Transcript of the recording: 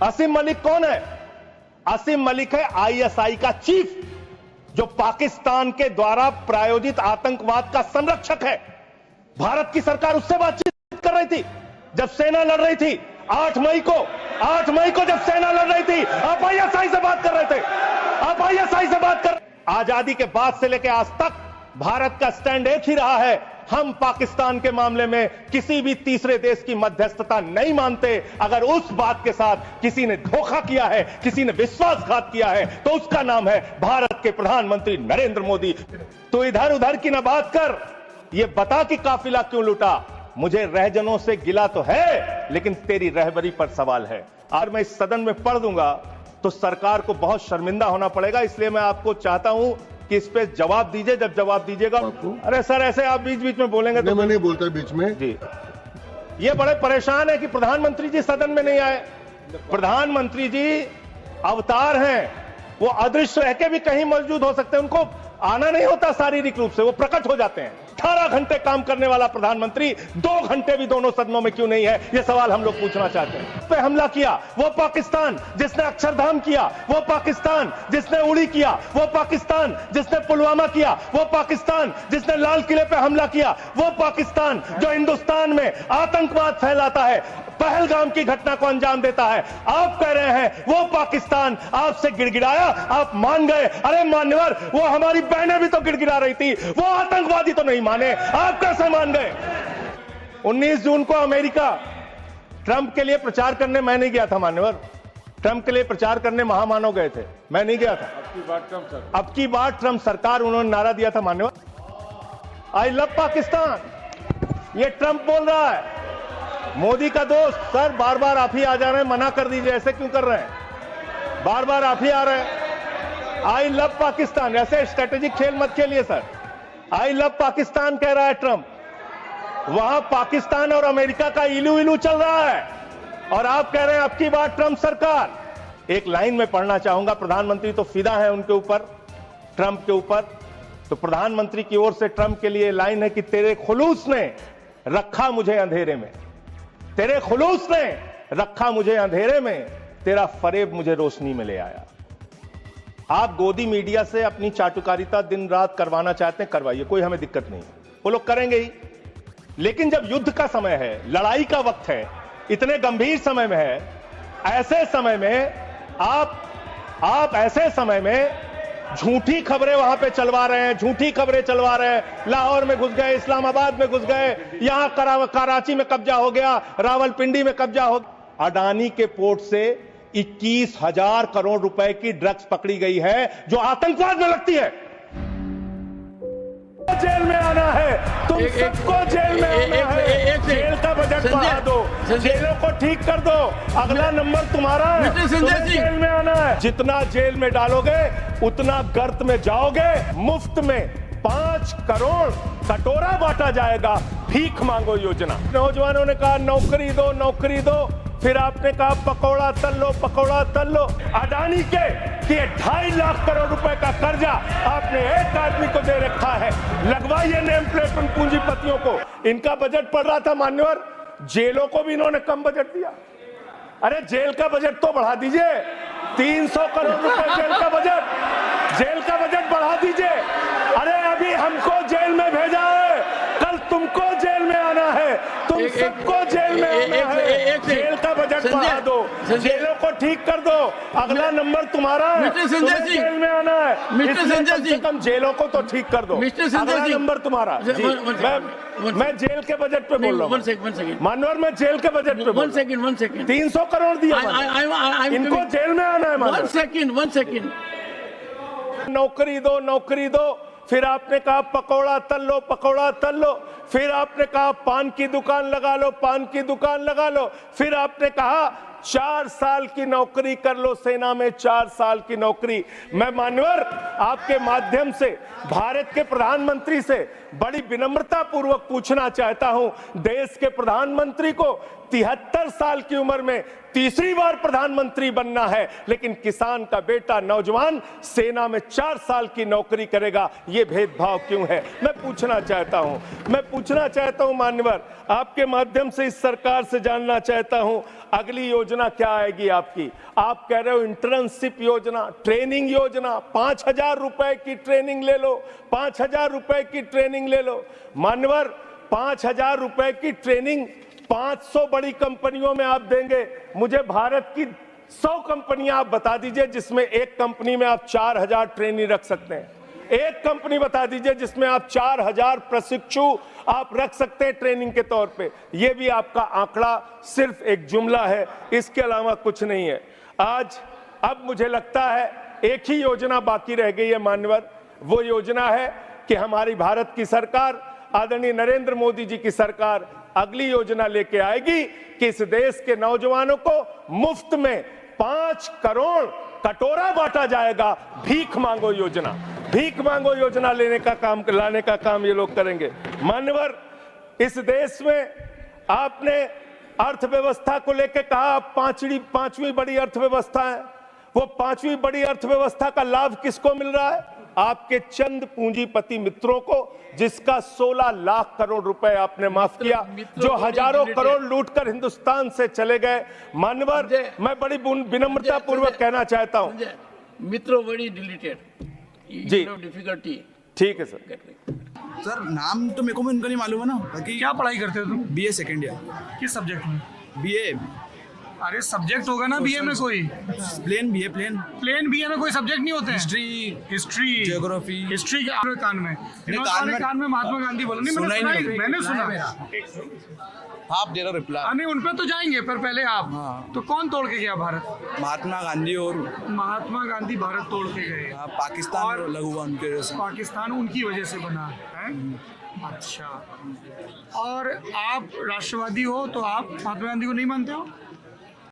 असीम मलिक कौन है? असीम मलिक है आईएसआई का चीफ, जो पाकिस्तान के द्वारा प्रायोजित आतंकवाद का संरक्षक है। भारत की सरकार उससे बातचीत कर रही थी जब सेना लड़ रही थी। 8 मई को जब सेना लड़ रही थी, आप आईएसआई से बात कर रहे थे। आप आईएसआई से बात कर। आजादी के बाद से लेकर आज तक भारत का स्टैंड एक ही रहा है, हम पाकिस्तान के मामले में किसी भी तीसरे देश की मध्यस्थता नहीं मानते। अगर उस बात के साथ किसी ने धोखा किया है, किसी ने विश्वासघात किया है, तो उसका नाम है भारत के प्रधानमंत्री नरेंद्र मोदी। तो इधर उधर की ना बात कर, ये बता कि काफिला क्यों लूटा। मुझे रहजनों से गिला तो है, लेकिन तेरी रहबरी पर सवाल है। और मैं इस सदन में पढ़ दूंगा तो सरकार को बहुत शर्मिंदा होना पड़ेगा। इसलिए मैं आपको चाहता हूं कि इस पे जवाब दीजिए। जब जवाब दीजिएगा, अरे सर ऐसे आप बीच बीच में बोलेंगे तो मैं नहीं बोलता बीच में जी। ये बड़े परेशान है कि प्रधानमंत्री जी सदन में नहीं आए। प्रधानमंत्री जी अवतार हैं, वो अदृश्य रह के भी कहीं मौजूद हो सकते हैं। उनको आना नहीं होता शारीरिक रूप से, वो प्रकट हो जाते हैं। 18 घंटे काम करने वाला प्रधानमंत्री 2 घंटे भी दोनों सदनों में क्यों नहीं है, ये सवाल हम लोग पूछना चाहते हैं। पे हमला किया वो पाकिस्तान जिसने अक्षरधाम किया, वो पाकिस्तान जिसने उड़ी किया, वो पाकिस्तान जिसने पुलवामा किया, वो पाकिस्तान जिसने लाल किले पे हमला किया, वो पाकिस्तान जो हिंदुस्तान में आतंकवाद फैलाता है, पहलगाम की घटना को अंजाम देता है। आप कह रहे हैं वो पाकिस्तान आपसे गिड़गिड़ाया, आप मान गए। अरे मान्यवर, वो हमारी बहनें भी तो गिड़गिड़ा रही थी, वो आतंकवादी तो नहीं माने, आप कैसे मान गए? 19 जून को अमेरिका ट्रंप के लिए प्रचार करने मैं नहीं गया था मान्यवर। ट्रंप के लिए प्रचार करने महामानव गए थे, मैं नहीं गया था। अब की बार ट्रंप सरकार, उन्होंने नारा दिया था मान्यवर, आई लव पाकिस्तान। ये ट्रंप बोल रहा है। मोदी का दोस्त, सर बार बार आप ही आ जा रहे हैं, मना कर दीजिए, ऐसे क्यों कर रहे हैं? बार बार आप ही आ रहे हैं। आई लव पाकिस्तान, ऐसे स्ट्रेटेजिक खेल मत खेलिए सर। आई लव पाकिस्तान कह रहा है ट्रंप। वहां पाकिस्तान और अमेरिका का इलू इलू चल रहा है और आप कह रहे हैं अब की बार ट्रंप सरकार। एक लाइन में पढ़ना चाहूंगा, प्रधानमंत्री तो फिदा है उनके ऊपर, ट्रंप के ऊपर। तो प्रधानमंत्री की ओर से ट्रंप के लिए लाइन है कि तेरे खुलूस ने रखा मुझे अंधेरे में, तेरे खुलूस ने रखा मुझे अंधेरे में, तेरा फरेब मुझे रोशनी में ले आया। आप गोदी मीडिया से अपनी चाटुकारिता दिन रात करवाना चाहते हैं, करवाइए, कोई हमें दिक्कत नहीं, वो लोग करेंगे ही। लेकिन जब युद्ध का समय है, लड़ाई का वक्त है, इतने गंभीर समय में है, ऐसे समय में आप ऐसे समय में झूठी खबरें वहां पे चलवा रहे हैं, झूठी खबरें चलवा रहे हैं। लाहौर में घुस गए, इस्लामाबाद में घुस गए, यहां कराची में कब्जा हो गया, रावलपिंडी में कब्जा हो गया। अडानी के पोर्ट से 21,000 करोड़ रुपए की ड्रग्स पकड़ी गई है जो आतंकवाद में लगती है। जेल में आना है, तुम सबको जेल में आना है। जेल का बजट बढ़ा दो, जेलों को ठीक कर दो, अगला नंबर तुम्हारा है, तुम्हें जेल में आना है। जितना जेल में डालोगे उतना गर्त में जाओगे। मुफ्त में 5 करोड़ कटोरा बांटा जाएगा, भीख मांगो योजना। नौजवानों ने कहा नौकरी दो, नौकरी दो, फिर आपने कहा पकौड़ा तल लो, पकौड़ा तल लो। अडानी के 2.5 लाख करोड़ रुपए का कर्जा आपने एक आदमी को दे रखा है। लगवाइए नेम प्लेट उन पूंजीपतियों को। इनका बजट पड़ रहा था मान्यवर, जेलों को भी इन्होंने कम बजट दिया। अरे जेल का बजट तो बढ़ा दीजिए, 300 करोड़ रुपए जेल का बजट बढ़ा दीजिए। अरे अभी हमको जेल में भेजा है, कल तुमको जेल में आना है, तुम सबको जेल में आना है। जेल का बजट बढ़ा दो, जेलों को ठीक कर दो, अगला नंबर तुम्हारा है, तुम्हें जेल में आना है। इसलिए कम से कम जेलों को तो ठीक कर दो, अगला नंबर तुम्हारा। मैं जेल के बजट पे बोल रहा हूँ मानवर, मैं जेल के बजट पे 1 सेकंड 300 करोड़ दिया, इनको जेल में आना है। 1 सेकंड नौकरी दो, नौकरी दो, फिर आपने कहा पकौड़ा तल लो, पकौड़ा तल लो, फिर आपने कहा पान की दुकान लगा लो, पान की दुकान लगा लो, फिर आपने कहा 4 साल की नौकरी कर लो सेना में, 4 साल की नौकरी। मैं मान्यवर आपके माध्यम से भारत के प्रधानमंत्री से बड़ी विनम्रता पूर्वक पूछना चाहता हूं, देश के प्रधानमंत्री को 73 साल की उम्र में तीसरी बार प्रधानमंत्री बनना है, लेकिन किसान का बेटा नौजवान सेना में 4 साल की नौकरी करेगा, यह भेदभाव क्यों है? मैं पूछना चाहता हूं मान्यवर, आपके माध्यम से इस सरकार से जानना चाहता हूं, अगली योजना क्या आएगी आपकी? आप कह रहे हो इंटर्नशिप योजना, ट्रेनिंग योजना, 5,000 रुपए की ट्रेनिंग ले लो, 5,000 रुपए की ट्रेनिंग ले लो। मान्यवर, 5,000 रुपए की ट्रेनिंग 500 बड़ी कंपनियों में आप देंगे। मुझे भारत की 100 कंपनियां आप बता दीजिए जिसमें एक कंपनी में आप 4,000 ट्रेनी रख सकते हैं। एक कंपनी बता दीजिए जिसमें आप 4,000 प्रशिक्षु आप रख सकते हैं ट्रेनिंग के तौर पे। ये भी आपका आंकड़ा सिर्फ एक जुमला है, इसके अलावा कुछ नहीं है। आज अब मुझे लगता है एक ही योजना बाकी रह गई है मान्यवर, वो योजना है कि हमारी भारत की सरकार, आदरणीय नरेंद्र मोदी जी की सरकार अगली योजना लेके आएगी कि इस देश के नौजवानों को मुफ्त में 5 करोड़ कटोरा बांटा जाएगा। भीख मांगो योजना, भीख मांगो योजना लाने का काम ये लोग करेंगे। मान्यवर, इस देश में आपने अर्थव्यवस्था को लेकर कहा पांचवी बड़ी अर्थव्यवस्था है। वो 5वीं बड़ी अर्थव्यवस्था का लाभ किसको मिल रहा है? आपके चंद पूंजीपति मित्रों को, जिसका 16 लाख करोड़ रुपए आपने माफ किया, जो हजारों करोड़ लूटकर हिंदुस्तान से चले गए। मान्यवर, मैं बड़ी विनम्रता पूर्वक कहना चाहता हूं, मित्रों बड़ी डिलीटेड जी, डिफिकल्टी। ठीक है सर। सर नाम तो मेरे को भी उनका नहीं मालूम है ना। बाकी क्या पढ़ाई करते हो तुम? BA second year. किस सब्जेक्ट में? बीए। अरे सब्जेक्ट होगा ना बीए में कोई। प्लेन बीए, प्लेन बीए में कोई सब्जेक्ट नहीं होते हैं। History, geography. हिस्ट्री के कान में महात्मा गांधी बोलो। नहीं, मैंने सुना। आप दे दो रिप्लाई। नहीं, उन पे तो जाएंगे, पर पहले आप। हाँ। तो कौन तोड़ के गया भारत? महात्मा गांधी। और महात्मा गांधी भारत तोड़ के गए। पाकिस्तान लगा हुआ उनके वजह से। पाकिस्तान उनकी वजह से बना है। अच्छा, और आप राष्ट्रवादी हो तो आप महात्मा गांधी को नहीं मानते हो?